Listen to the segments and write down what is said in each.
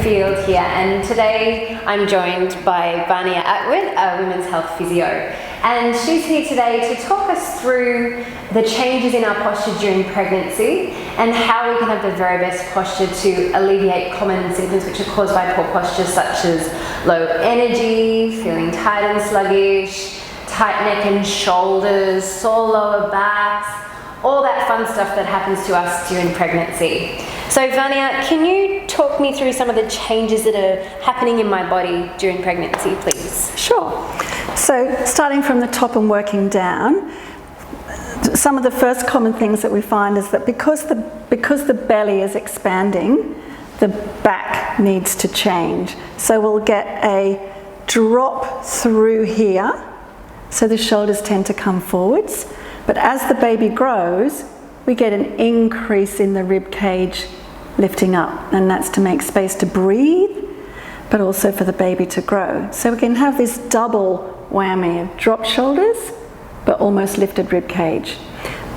field here, and today I'm joined by Vanea, a women's health physio, and she's here today to talk us through the changes in our posture during pregnancy and how we can have the very best posture to alleviate common symptoms which are caused by poor posture, such as low energy, feeling tight and sluggish, tight neck and shoulders, sore lower backs, all that fun stuff that happens to us during pregnancy. So Vanea, can you talk me through some of the changes that are happening in my body during pregnancy, please? Sure. So starting from the top and working down, some of the first common things that we find is that because the belly is expanding, the back needs to change. So we'll get a drop through here, so the shoulders tend to come forwards. But as the baby grows, we get an increase in the rib cage lifting up, and that's to make space to breathe, but also for the baby to grow. So we can have this double whammy of dropped shoulders, but almost lifted rib cage.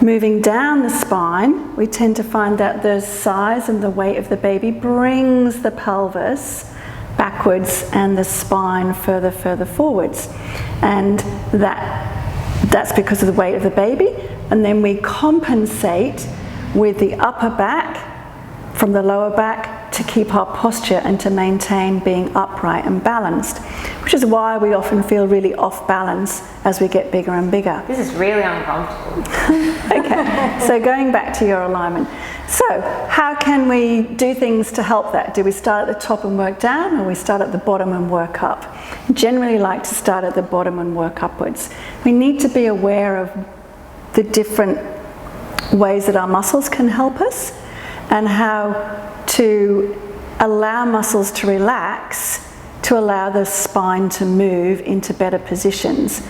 Moving down the spine, we tend to find that the size and the weight of the baby brings the pelvis backwards and the spine further forwards. And that's because of the weight of the baby. And then we compensate with the upper back from the lower back to keep our posture and to maintain being upright and balanced, which is why we often feel really off balance as we get bigger and bigger. This is really uncomfortable. Okay, so going back to your alignment. So how can we do things to help that? Do we start at the top and work down, or we start at the bottom and work up? Generally like to start at the bottom and work upwards. We need to be aware of the different ways that our muscles can help us and how to allow muscles to relax to allow the spine to move into better positions.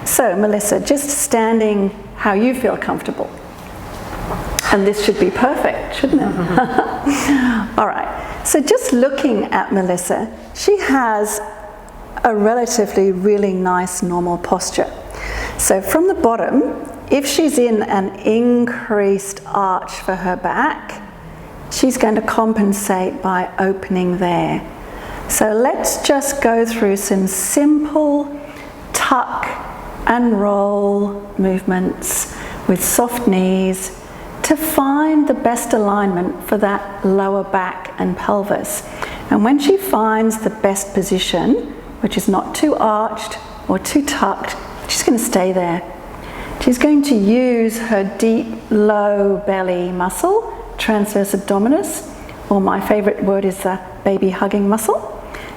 So Melissa, just standing how you feel comfortable. And this should be perfect, shouldn't it? All right, so just looking at Melissa, she has a relatively really nice normal posture. So from the bottom, if she's in an increased arch for her back, she's going to compensate by opening there. So let's just go through some simple tuck and roll movements with soft knees to find the best alignment for that lower back and pelvis. And when she finds the best position, which is not too arched or too tucked, she's going to stay there. She's going to use her deep low belly muscle, transverse abdominis, or my favorite word is the baby hugging muscle,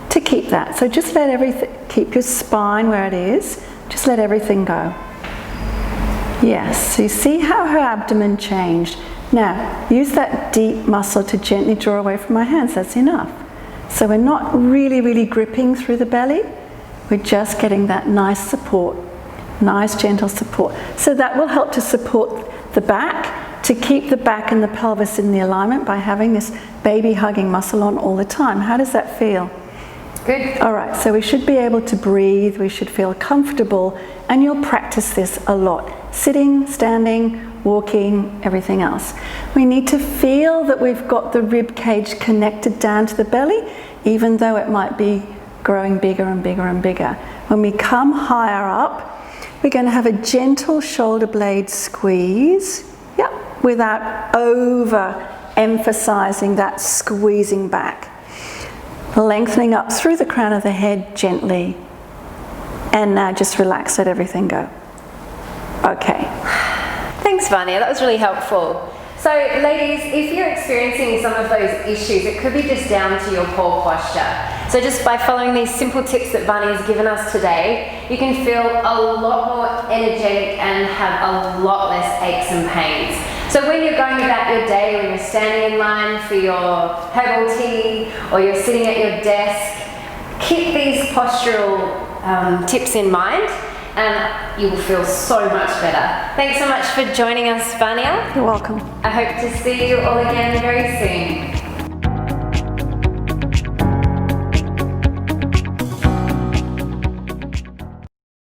to keep that. So just let everything, keep your spine where it is, just let everything go. Yes, so you see how her abdomen changed. Now, use that deep muscle to gently draw away from my hands, that's enough. So we're not really gripping through the belly, we're just getting that nice support, nice gentle support. So that will help to support the back, to keep the back and the pelvis in the alignment by having this baby hugging muscle on all the time. How does that feel? Good. All right, so we should be able to breathe, we should feel comfortable, and you'll practice this a lot. Sitting, standing, walking, everything else. We need to feel that we've got the rib cage connected down to the belly, even though it might be growing bigger and bigger and bigger. When we come higher up, we're going to have a gentle shoulder blade squeeze, without over-emphasizing that squeezing back. Lengthening up through the crown of the head gently. And now just relax, let everything go. Okay. Thanks, Vanea, that was really helpful. So ladies, if you're experiencing some of those issues, it could be just down to your poor posture. So just by following these simple tips that Vanea has given us today, you can feel a lot more energetic and have a lot less aches and pains. So when you're going about your day, when you're standing in line for your herbal tea, or you're sitting at your desk, keep these postural tips in mind, and you will feel so much better. Thanks so much for joining us, Vanea. You're welcome. I hope to see you all again very soon.